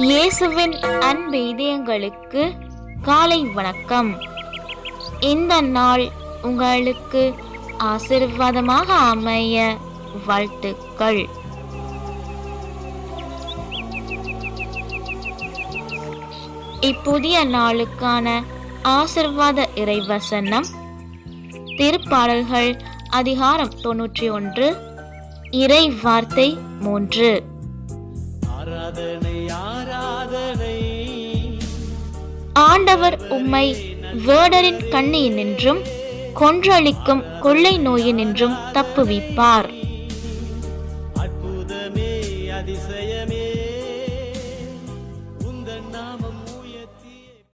இயேசுவின் அன்பு இதயங்களுக்கு காலை வணக்கம். இந்த நாள் உங்களுக்கு ஆசீர்வாதமாக அமைய வாழ்த்துக்கள். இப்புதிய நாளுக்கான ஆசீர்வாத இறைவசனம் திருப்பாடல்கள் அதிகாரம் 91 இறை வார்த்தை 3. ஆண்டவர் உம்மை வேடரின் கண்ணியினின்றும் கொன்றளிக்கும் கொள்ளை நோயினின்றும் தப்புவிப்பார்.